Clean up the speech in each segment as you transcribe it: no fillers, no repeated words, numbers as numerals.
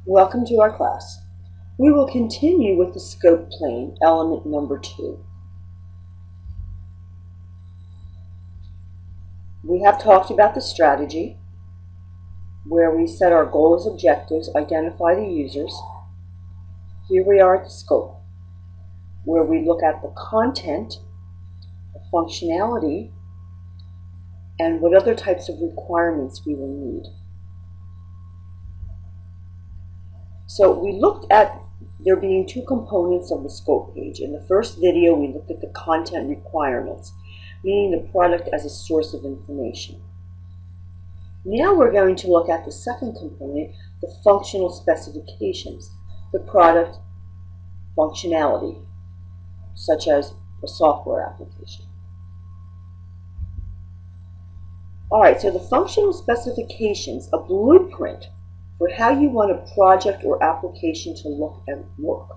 Welcome to our class. We will continue with the scope plane, element number 2. We have talked about the strategy, where we set our goal as objectives, identify the users. Here we are at the scope, where we look at the content, the functionality, and what other types of requirements we will need. So we looked at there being two components of the scope page. In the first video, we looked at the content requirements, meaning the product as a source of information. Now we're going to look at the second component, the functional specifications, the product functionality, such as a software application. All right, so the functional specifications, a blueprint for how you want a project or application to look and work.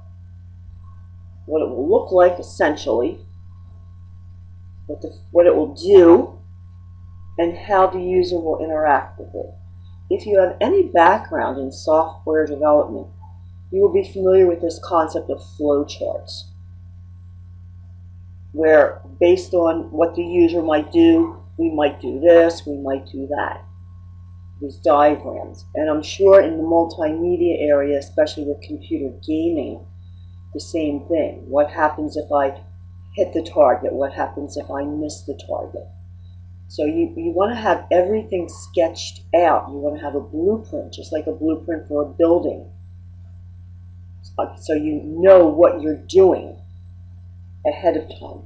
What it will look like, essentially, what it will do, and how the user will interact with it. If you have any background in software development, you will be familiar with this concept of flowcharts, where based on what the user might do, we might do this, we might do that. These diagrams. And I'm sure in the multimedia area, especially with computer gaming, the same thing. What happens if I hit the target? What happens if I miss the target? So you want to have everything sketched out. You want to have a blueprint, just like a blueprint for a building. So you know what you're doing ahead of time.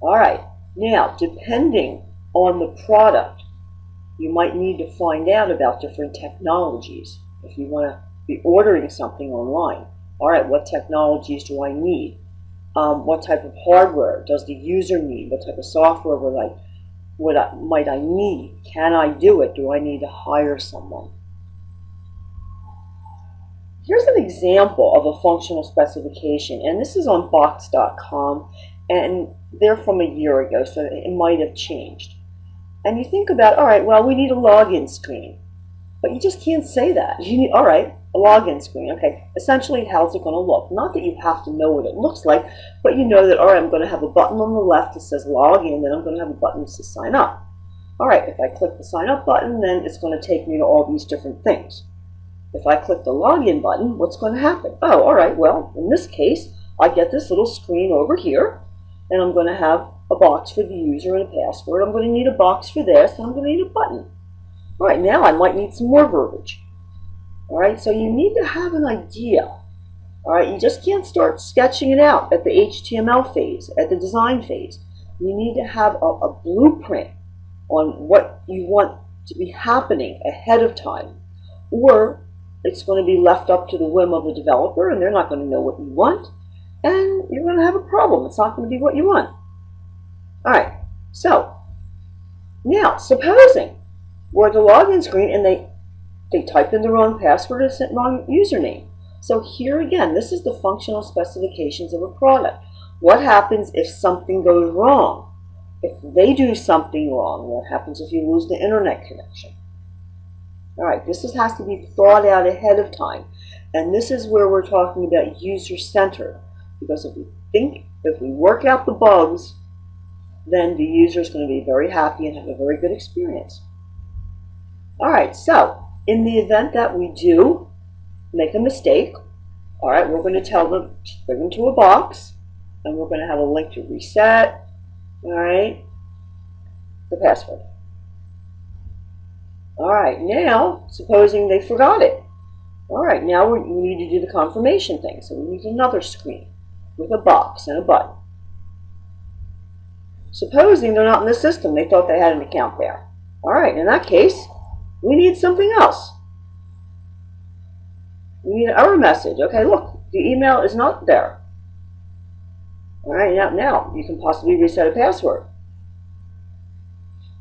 All right. Now, depending on the product, you might need to find out about different technologies if you want to be ordering something online. All right, what technologies do I need? What type of hardware does the user need? What type of software might I need? Can I do it? Do I need to hire someone? Here's an example of a functional specification, and this is on box.com, and they're from a year ago, so it might have changed. And you think about, all right, well, we need a login screen. But you just can't say that. You need, all right, a login screen. Okay, essentially, how's it going to look? Not that you have to know what it looks like, but you know that, all right, I'm going to have a button on the left that says login, then I'm going to have a button that says sign up. All right, if I click the sign up button, then it's going to take me to all these different things. If I click the login button, what's going to happen? Oh, all right, well, in this case, I get this little screen over here, and I'm going to have a box for the user and a password. I'm going to need a box for this, and I'm going to need a button. All right, now I might need some more verbiage. All right, so you need to have an idea. All right, you just can't start sketching it out at the HTML phase, at the design phase. You need to have a blueprint on what you want to be happening ahead of time, or it's going to be left up to the whim of the developer, and they're not going to know what you want, and you're going to have a problem. It's not going to be what you want. All right, so now supposing we're at the login screen and they typed in the wrong password or sent wrong username. So here again, this is the functional specifications of a product. What happens if something goes wrong? If they do something wrong, what happens if you lose the internet connection? All right, this has to be thought out ahead of time. And this is where we're talking about user-centered. Because if we work out the bugs, then the user is going to be very happy and have a very good experience. All right, so in the event that we do make a mistake, all right, we're going to tell them to bring them to a box, and we're going to have a link to reset, all right, the password. All right, now, supposing they forgot it. All right, now we need to do the confirmation thing, so we need another screen with a box and a button. Supposing they're not in the system, they thought they had an account there. All right, in that case, we need something else. We need an error message. Okay, look, the email is not there. All right, now you can possibly reset a password.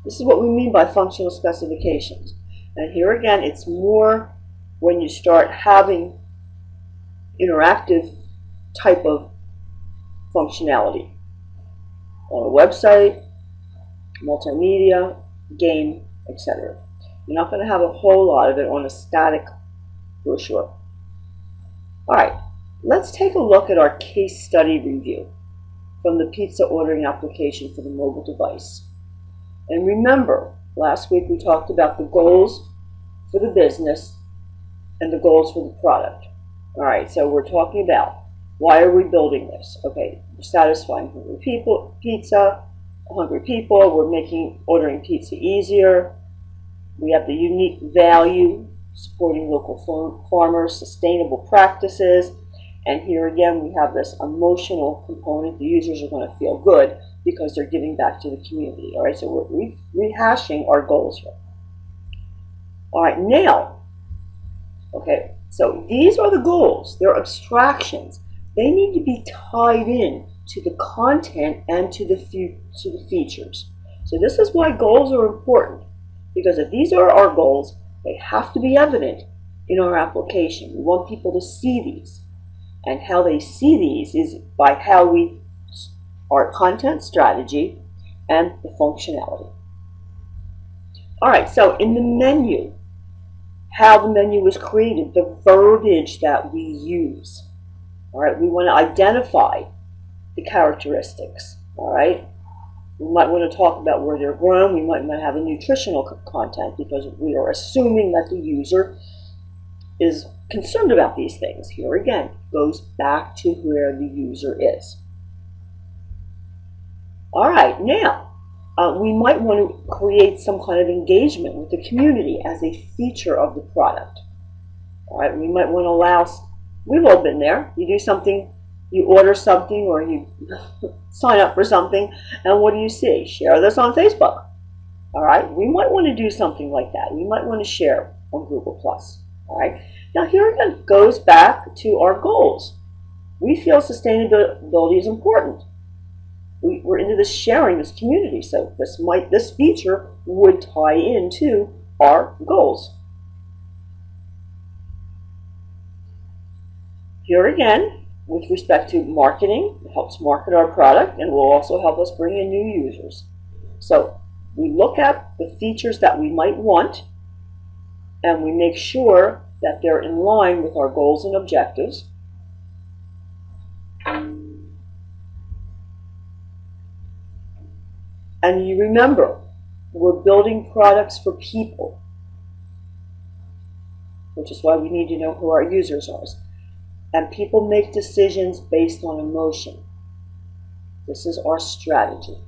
This is what we mean by functional specifications. And here again, it's more when you start having interactive type of functionality on a website, multimedia, game, etc. You're not going to have a whole lot of it on a static brochure. All right, let's take a look at our case study review from the pizza ordering application for the mobile device. And remember, last week we talked about the goals for the business and the goals for the product. All right, so we're talking about why are we building this? Okay, we're satisfying hungry people, hungry people. We're making ordering pizza easier. We have the unique value, supporting local farmers, sustainable practices. And here again, we have this emotional component. The users are going to feel good because they're giving back to the community. All right, so we're rehashing our goals here. All right, now, okay, so these are the goals. They're abstractions. They need to be tied in to the content and to the features. So this is why goals are important, because if these are our goals, they have to be evident in our application. We want people to see these. And how they see these is by how our content strategy and the functionality. All right, so in the menu, how the menu was created, the verbiage that we use. All right, we want to identify the characteristics. All right, we might want to talk about where they're grown. We might want to have a nutritional content because we are assuming that the user is concerned about these things. Here again, goes back to where the user is. All right, now we might want to create some kind of engagement with the community as a feature of the product. All right, we might want to allow, we've all been there, you do something, you order something or you sign up for something, and what do you see? Share this on Facebook. All right, we might want to do something like that. We might want to share on Google+. All right, now here again goes back to our goals. We feel sustainability is important. We're into this sharing, this community, so this feature would tie into our goals. Here again, with respect to marketing, it helps market our product and will also help us bring in new users. So we look at the features that we might want and we make sure that they're in line with our goals and objectives. And you remember, we're building products for people, which is why we need to know who our users are. And people make decisions based on emotion. This is our strategy.